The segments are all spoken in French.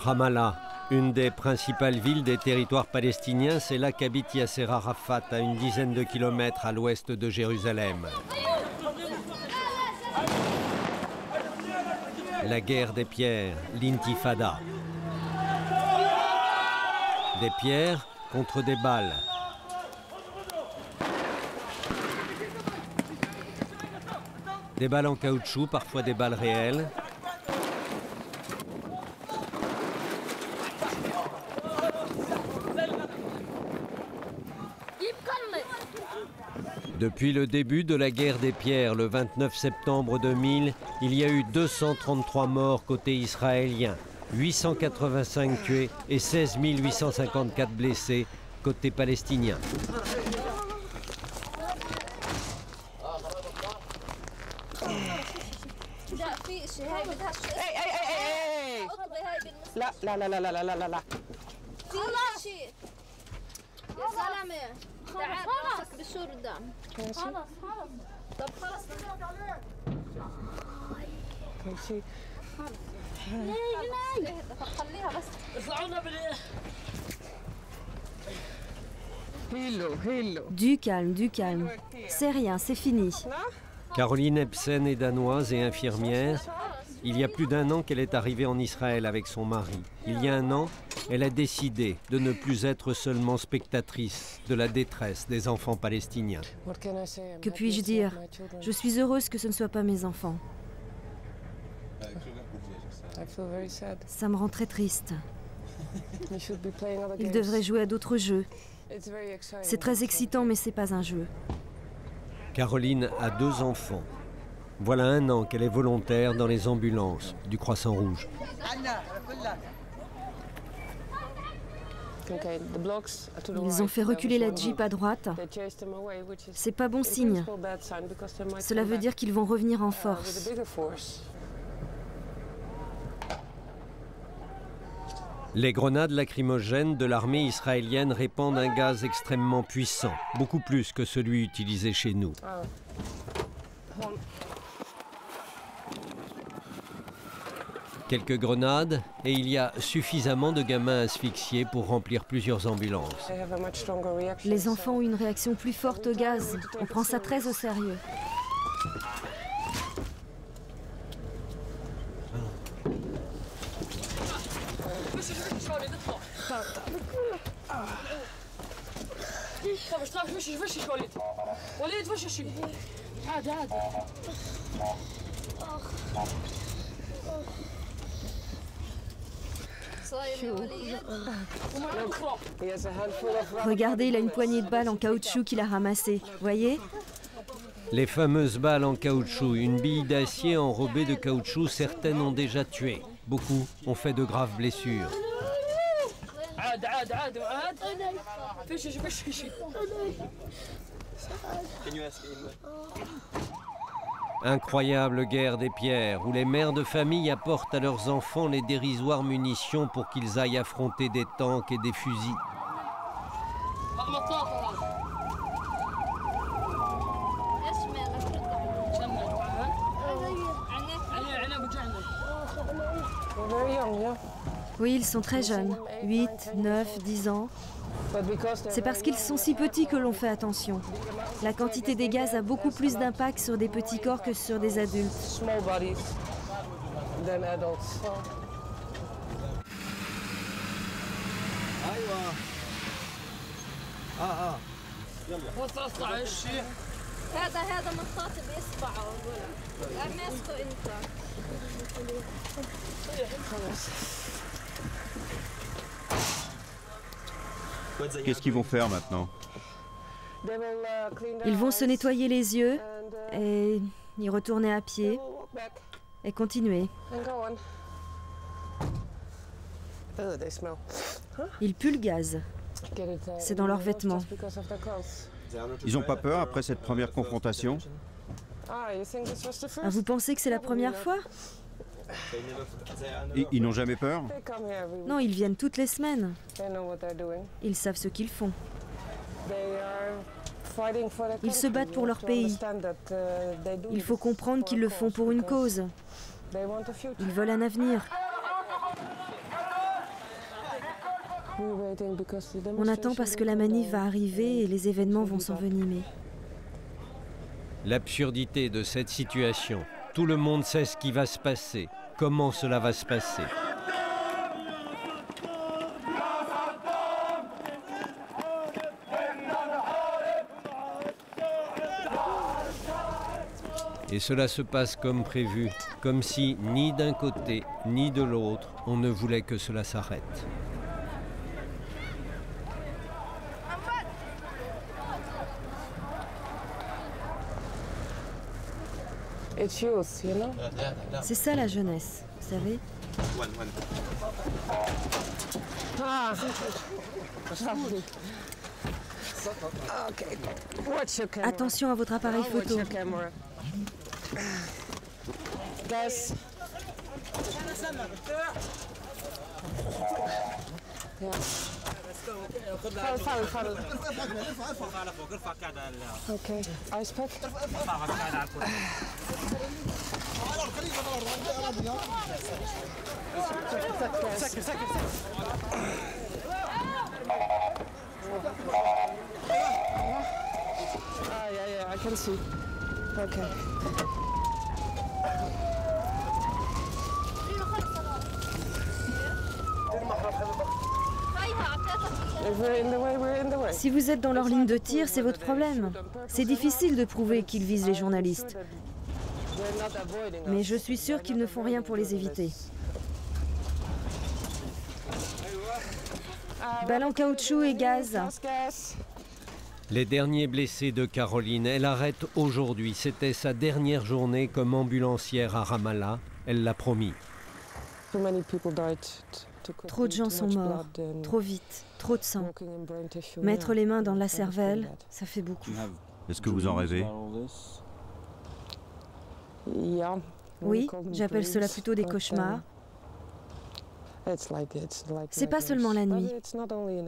Ramallah, une des principales villes des territoires palestiniens, c'est là qu'habite Yasser Arafat, à une dizaine de kilomètres à l'ouest de Jérusalem. La guerre des pierres, l'intifada. Des pierres contre des balles. Des balles en caoutchouc, parfois des balles réelles. Depuis le début de la guerre des pierres, le 29 septembre 2000, il y a eu 233 morts côté israélien, 885 tués et 16 854 blessés côté palestinien. Du calme, du calme. C'est rien, c'est fini. Caroline Ebsen est danoise et infirmière. Il y a plus d'1 an qu'elle est arrivée en Israël avec son mari. Il y a 1 an, elle a décidé de ne plus être seulement spectatrice de la détresse des enfants palestiniens. Que puis-je dire? Je suis heureuse que ce ne soient pas mes enfants. Ça me rend très triste. Ils devraient jouer à d'autres jeux. C'est très excitant, mais c'est pas un jeu. Caroline a 2 enfants. Voilà 1 an qu'elle est volontaire dans les ambulances du Croissant Rouge. Ils ont fait reculer la Jeep à droite. C'est pas bon signe. Cela veut dire qu'ils vont revenir en force. Les grenades lacrymogènes de l'armée israélienne répandent un gaz extrêmement puissant, beaucoup plus que celui utilisé chez nous. Quelques grenades et il y a suffisamment de gamins asphyxiés pour remplir plusieurs ambulances. Les enfants ont une réaction plus forte au gaz. On prend ça très au sérieux. Regardez, il a une poignée de balles en caoutchouc qu'il a ramassée. Voyez? Les fameuses balles en caoutchouc, une bille d'acier enrobée de caoutchouc, certaines ont déjà tué. Beaucoup ont fait de graves blessures. Incroyable guerre des pierres, où les mères de famille apportent à leurs enfants les dérisoires munitions pour qu'ils aillent affronter des tanks et des fusils. Oui, ils sont très jeunes. 8, 9, 10 ans. C'est parce qu'ils sont si petits que l'on fait attention. La quantité des gaz a beaucoup plus d'impact sur des petits corps que sur des adultes. Qu'est-ce qu'ils vont faire maintenant? Ils vont se nettoyer les yeux et y retourner à pied et continuer. Ils puent le gaz. C'est dans leurs vêtements. Ils n'ont pas peur après cette première confrontation? Ah, vous pensez que c'est la première fois? Ils n'ont jamais peur? Non, ils viennent toutes les semaines. Ils savent ce qu'ils font. Ils se battent pour leur pays. Il faut comprendre qu'ils le font pour une cause. Ils veulent un avenir. On attend parce que la manif va arriver et les événements vont s'envenimer. L'absurdité de cette situation. Tout le monde sait ce qui va se passer, comment cela va se passer. Et cela se passe comme prévu, comme si ni d'un côté ni de l'autre, on ne voulait que cela s'arrête. C'est ça la jeunesse, vous savez. Attention à votre appareil photo. Okay, ice pack. Yeah, I can see. Okay. Si vous êtes dans leur ligne de tir, c'est votre problème. C'est difficile de prouver qu'ils visent les journalistes. Mais je suis sûre qu'ils ne font rien pour les éviter. Balles en caoutchouc et gaz. Les derniers blessés de Caroline, elle arrête aujourd'hui. C'était sa dernière journée comme ambulancière à Ramallah. Elle l'a promis. Trop de gens sont morts, trop vite, trop de sang. Mettre les mains dans la cervelle, ça fait beaucoup. Est-ce que vous en rêvez? Oui, j'appelle cela plutôt des cauchemars. C'est pas seulement la nuit.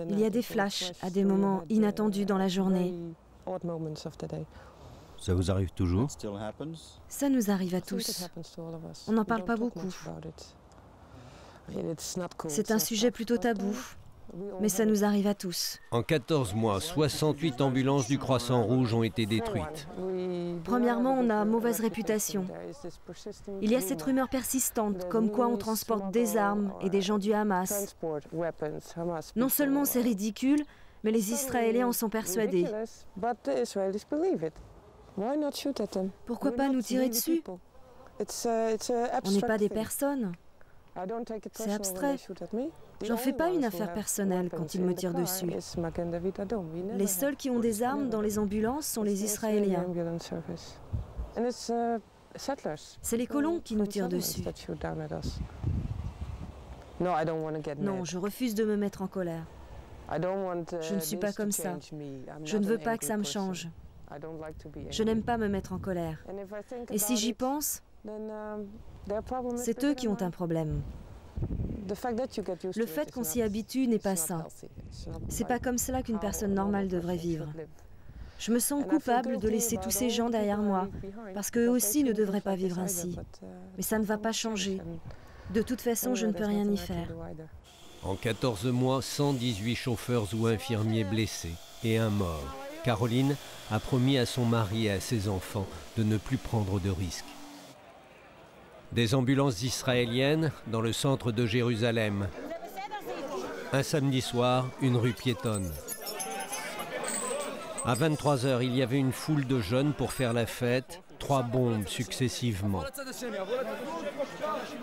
Il y a des flashs à des moments inattendus dans la journée. Ça vous arrive toujours? Ça nous arrive à tous. On n'en parle pas beaucoup. C'est un sujet plutôt tabou, mais ça nous arrive à tous. En 14 mois, 68 ambulances du Croissant Rouge ont été détruites. Premièrement, on a mauvaise réputation. Il y a cette rumeur persistante, comme quoi on transporte des armes et des gens du Hamas. Non seulement c'est ridicule, mais les Israéliens en sont persuadés. Pourquoi pas nous tirer dessus? On n'est pas des personnes. C'est abstrait. J'en fais pas une affaire personnelle quand ils me tirent dessus. Les seuls qui ont des armes dans les ambulances sont les Israéliens. C'est les colons qui nous tirent dessus. Non, je refuse de me mettre en colère. Je ne suis pas comme ça. Je ne veux pas que ça me change. Je n'aime pas me mettre en colère. Et si j'y pense, c'est eux qui ont un problème. Le fait qu'on s'y habitue n'est pas sain. C'est pas comme cela qu'une personne normale devrait vivre. Je me sens coupable de laisser tous ces gens derrière moi, parce qu'eux aussi ne devraient pas vivre ainsi. Mais ça ne va pas changer. De toute façon, je ne peux rien y faire. En 14 mois, 118 chauffeurs ou infirmiers blessés et un mort. Caroline a promis à son mari et à ses enfants de ne plus prendre de risques. Des ambulances israéliennes dans le centre de Jérusalem. Un samedi soir, une rue piétonne. À 23 h, il y avait une foule de jeunes pour faire la fête, 3 bombes successivement.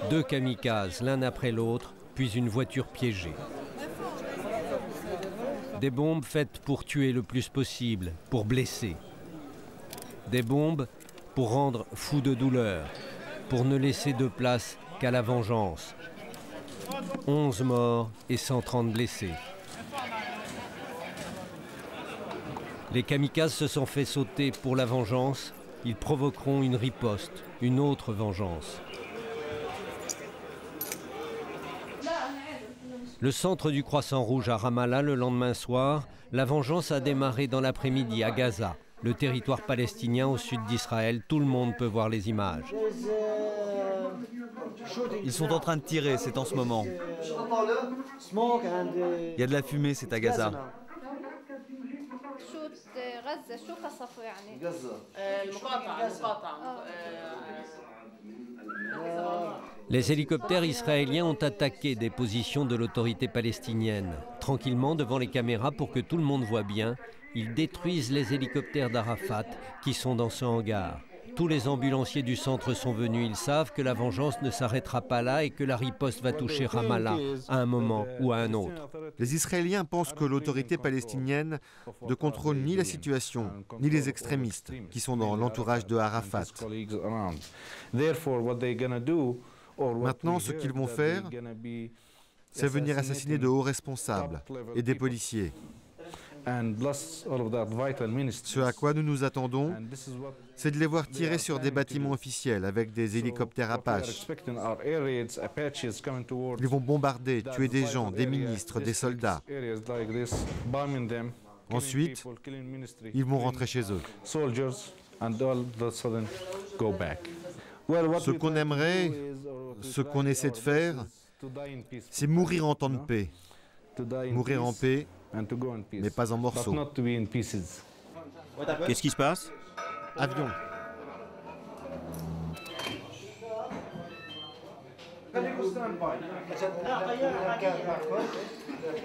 2 kamikazes, l'un après l'autre, puis une voiture piégée. Des bombes faites pour tuer le plus possible, pour blesser. Des bombes pour rendre fou de douleur, pour ne laisser de place qu'à la vengeance. 11 morts et 130 blessés. Les kamikazes se sont fait sauter pour la vengeance. Ils provoqueront une riposte, une autre vengeance. Le centre du Croissant Rouge à Ramallah, le lendemain soir, la vengeance a démarré dans l'après-midi à Gaza. le territoire palestinien au sud d'Israël. Tout le monde peut voir les images. Ils sont en train de tirer, c'est en ce moment. Il y a de la fumée, c'est à Gaza. Les hélicoptères israéliens ont attaqué des positions de l'autorité palestinienne. Tranquillement devant les caméras pour que tout le monde voit bien, ils détruisent les hélicoptères d'Arafat qui sont dans ce hangar. Tous les ambulanciers du centre sont venus. Ils savent que la vengeance ne s'arrêtera pas là et que la riposte va toucher Ramallah à un moment ou à un autre. Les Israéliens pensent que l'autorité palestinienne ne contrôle ni la situation, ni les extrémistes qui sont dans l'entourage de Arafat. Maintenant, ce qu'ils vont faire, c'est venir assassiner de hauts responsables et des policiers. Ce à quoi nous nous attendons, c'est de les voir tirer sur des bâtiments officiels avec des hélicoptères Apache. Ils vont bombarder, tuer des gens, des ministres, des soldats. Ensuite, ils vont rentrer chez eux. Ce qu'on aimerait, ce qu'on essaie de faire, c'est mourir en temps de paix. Mourir en paix, mais pas en morceaux. Qu'est-ce qui se passe? Avion.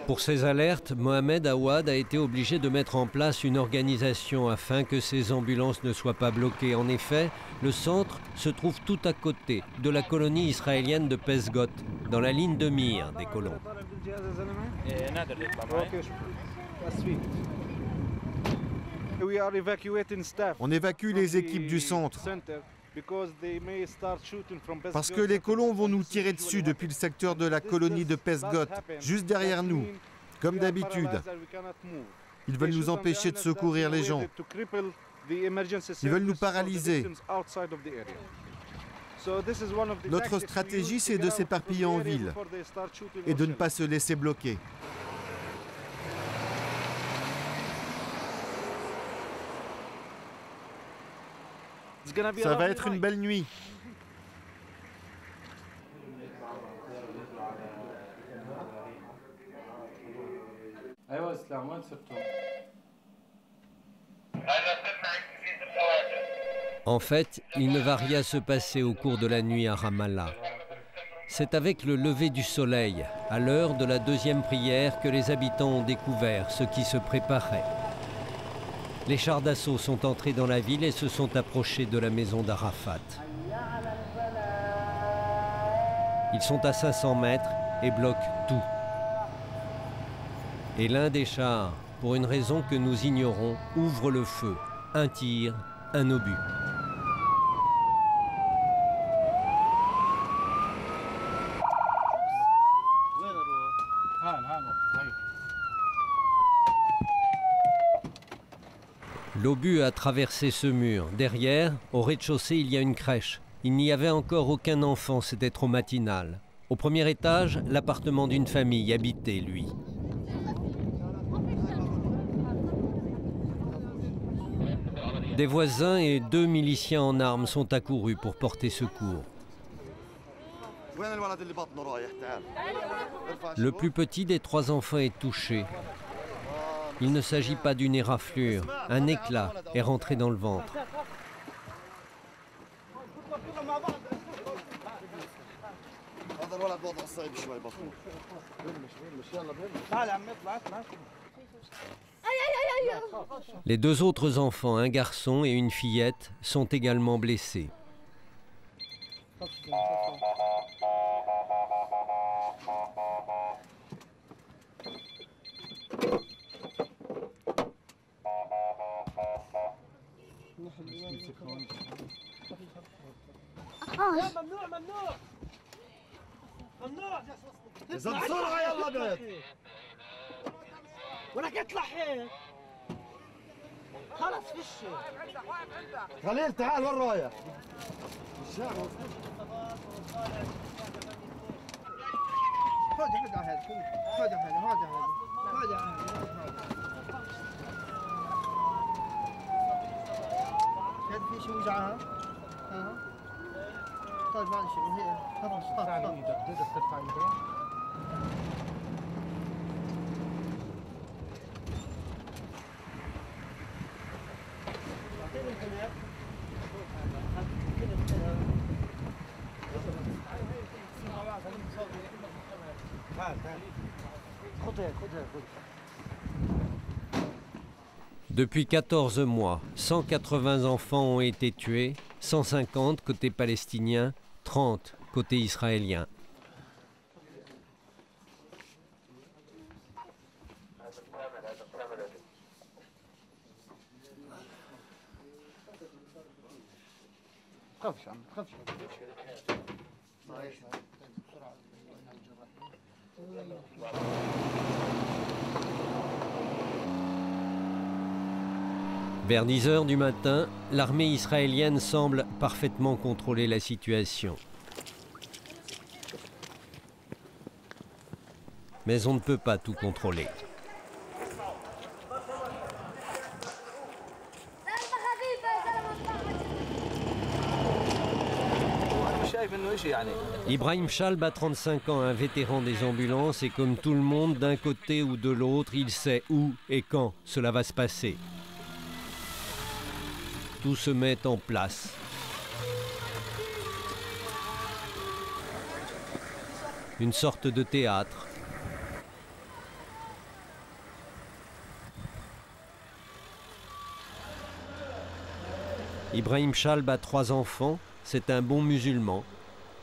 Pour ces alertes, Mohamed Awad a été obligé de mettre en place une organisation afin que ces ambulances ne soient pas bloquées. En effet, le centre se trouve tout à côté de la colonie israélienne de Pesgot, dans la ligne de mire des colons. On évacue les équipes du centre parce que les colons vont nous tirer dessus depuis le secteur de la colonie de Pesgot, juste derrière nous, comme d'habitude. Ils veulent nous empêcher de secourir les gens. Ils veulent nous paralyser. Notre stratégie, c'est de s'éparpiller en ville et de ne pas se laisser bloquer. Ça va être une belle nuit. En fait, il ne va rien se passer au cours de la nuit à Ramallah. C'est avec le lever du soleil, à l'heure de la deuxième prière, que les habitants ont découvert ce qui se préparait. Les chars d'assaut sont entrés dans la ville et se sont approchés de la maison d'Arafat. Ils sont à 500 mètres et bloquent tout. Et l'un des chars, pour une raison que nous ignorons, ouvre le feu. Un tir, un obus. L'obus a traversé ce mur. Derrière, au rez-de-chaussée, il y a une crèche. Il n'y avait encore aucun enfant, c'était trop matinal. Au premier étage, l'appartement d'une famille habitait, lui. Des voisins et 2 miliciens en armes sont accourus pour porter secours. Le plus petit des 3 enfants est touché. Il ne s'agit pas d'une éraflure. Un éclat est rentré dans le ventre. Les 2 autres enfants, un garçon et une fillette, sont également blessés. Depuis 14 mois, 180 enfants ont été tués, 150 côté palestinien, 30 côté israélien. Vers 10 heures du matin, l'armée israélienne semble parfaitement contrôler la situation. Mais on ne peut pas tout contrôler. Ibrahim Chalb a 35 ans, un vétéran des ambulances, et comme tout le monde, d'un côté ou de l'autre, il sait où et quand cela va se passer. Tout se met en place. Une sorte de théâtre. Ibrahim Chalb a 3 enfants, c'est un bon musulman,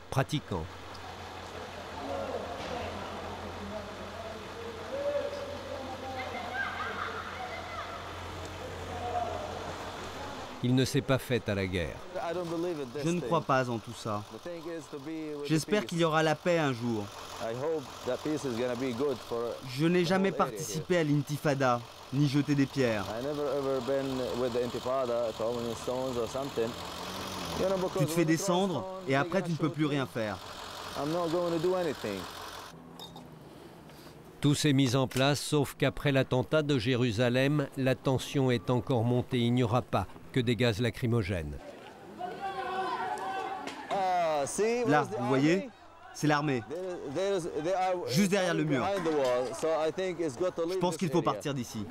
pratiquant. Il ne s'est pas fait à la guerre. Je ne crois pas en tout ça. J'espère qu'il y aura la paix un jour. Je n'ai jamais participé à l'intifada, ni jeté des pierres. Tu te fais descendre et après tu ne peux plus rien faire. Tout s'est mis en place, sauf qu'après l'attentat de Jérusalem, la tension est encore montée. Il n'y aura pas que des gaz lacrymogènes. Là, vous voyez, c'est l'armée. Juste derrière le mur. Je pense qu'il faut partir d'ici.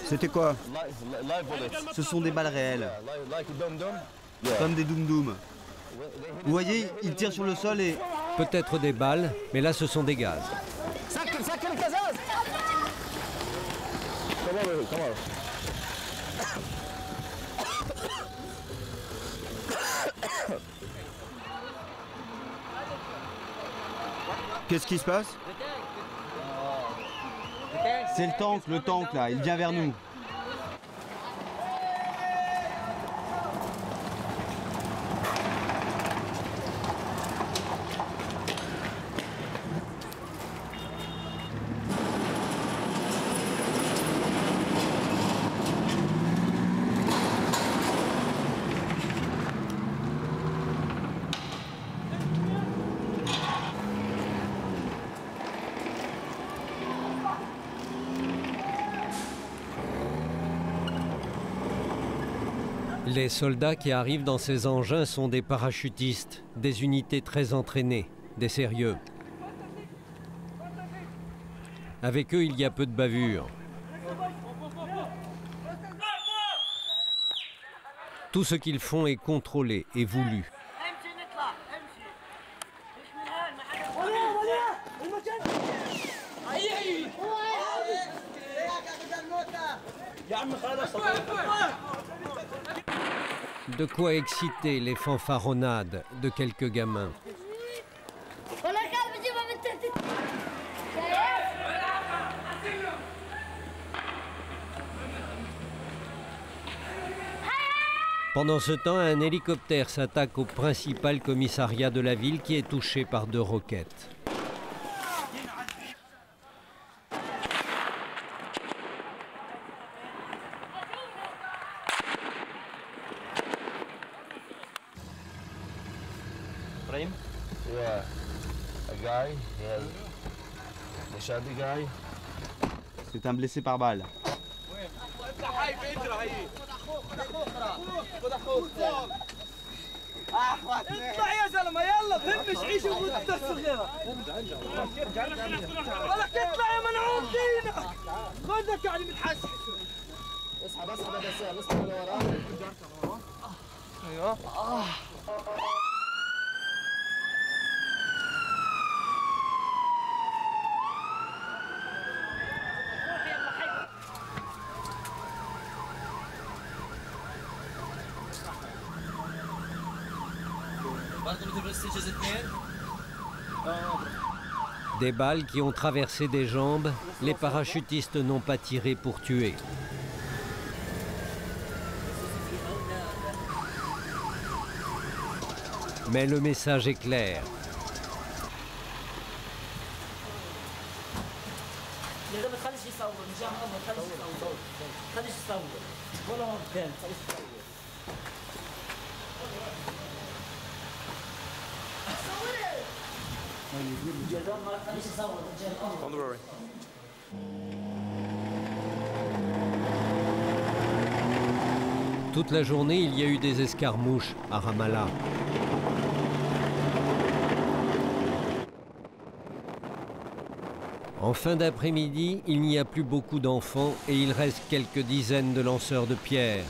C'était quoi? Ce sont des balles réelles, comme des doum-doum. Vous voyez, ils tirent sur le sol et... Peut-être des balles, mais là ce sont des gaz. Qu'est-ce qui se passe? C'est le tank là, il vient vers nous. Les soldats qui arrivent dans ces engins sont des parachutistes, des unités très entraînées, des sérieux. Avec eux, il y a peu de bavures. Tout ce qu'ils font est contrôlé et voulu. De quoi exciter les fanfaronnades de quelques gamins. Pendant ce temps, un hélicoptère s'attaque au principal commissariat de la ville qui est touché par 2 roquettes. Ibrahim? Yeah, a guy. He has the shady guy. C'est un blessé par balle. اطلع يا زلمه يلا فهمش عيش وانت صغيره ولك اطلع يا منعوم دينك خذك يعني متحسس اسحب اسحب يا دسام اسحب لورا ايوه Des balles qui ont traversé des jambes, les parachutistes n'ont pas tiré pour tuer. Mais le message est clair. Toute la journée, il y a eu des escarmouches à Ramallah. En fin d'après-midi, il n'y a plus beaucoup d'enfants et il reste quelques dizaines de lanceurs de pierres.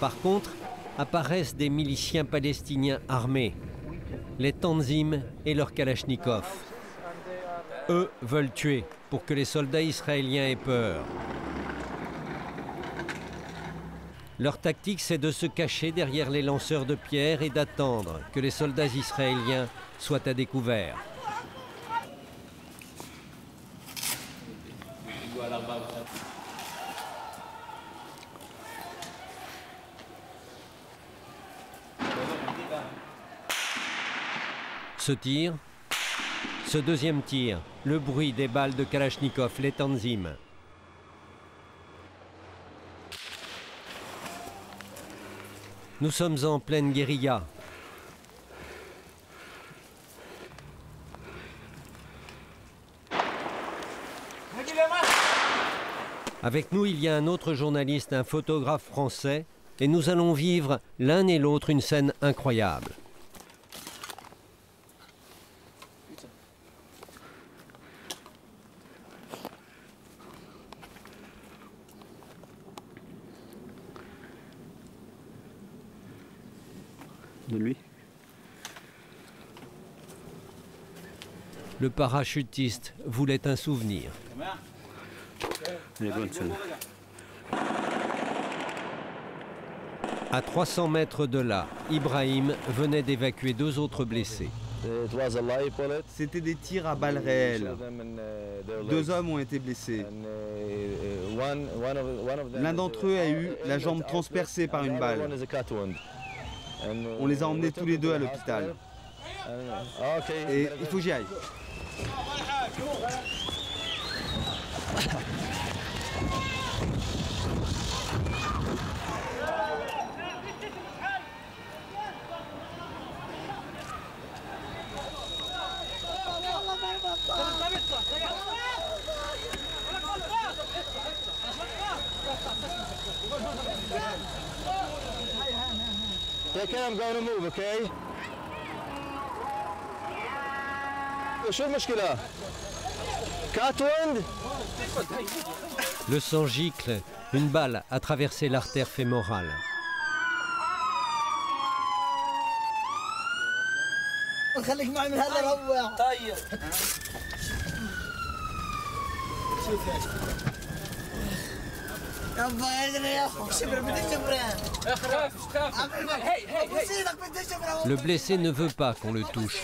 Par contre, apparaissent des miliciens palestiniens armés, les Tanzim et leurs kalachnikovs. Eux veulent tuer pour que les soldats israéliens aient peur. Leur tactique, c'est de se cacher derrière les lanceurs de pierres et d'attendre que les soldats israéliens soient à découvert. Ce tir, ce deuxième tir, le bruit des balles de Kalachnikov, les Tanzim. Nous sommes en pleine guérilla. Avec nous, il y a un autre journaliste, un photographe français, et nous allons vivre l'un et l'autre une scène incroyable. De lui. Le parachutiste voulait un souvenir. Elle est bonne celle-là. À 300 mètres de là, Ibrahim venait d'évacuer deux autres blessés. C'était des tirs à balles réelles. Deux hommes ont été blessés. L'un d'entre eux a eu la jambe transpercée par une balle. On les a emmenés tous les deux à l'hôpital. Et il faut que j'y aille. Take care, I'm going to move, okay? شو المشكلة؟ Catwind? Le sang gicle, une balle a traversé l'artère fémorale. خليك معي من هذا الهواء طيب يابا ادري يا اخو شبر بدي شبران خاف Le blessé ne veut pas qu'on le touche.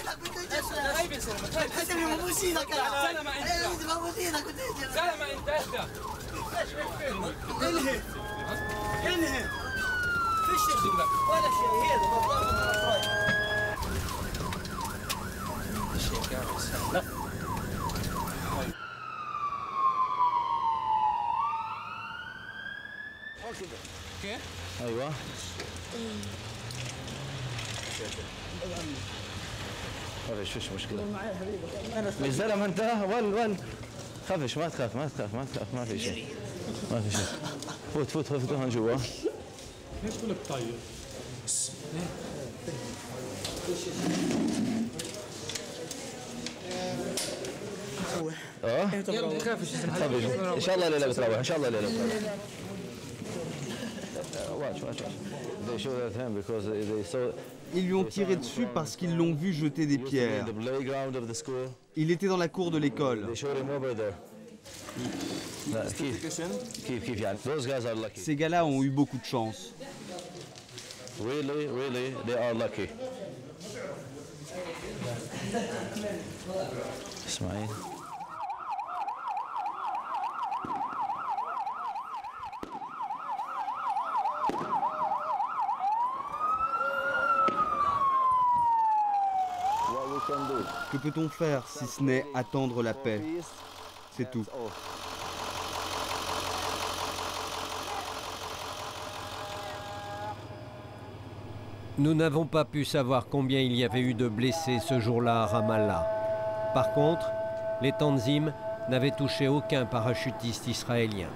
أيوة. ما فيش مشكلة. يا زلمة انت ول خافش ما تخاف ما في شيء. ما في شيء. فوت هون جوا. ليش كلك طاير؟ ان شاء الله الليله بتروح ان شاء الله الليله Ils lui ont tiré dessus parce qu'ils l'ont vu jeter des pierres. Il était dans la cour de l'école. Ces gars-là ont eu beaucoup de chance. Really, they are lucky. اسمعي. Que peut-on faire si ce n'est attendre la paix? C'est tout. Nous n'avons pas pu savoir combien il y avait eu de blessés ce jour-là à Ramallah. Par contre, les Tanzim n'avaient touché aucun parachutiste israélien.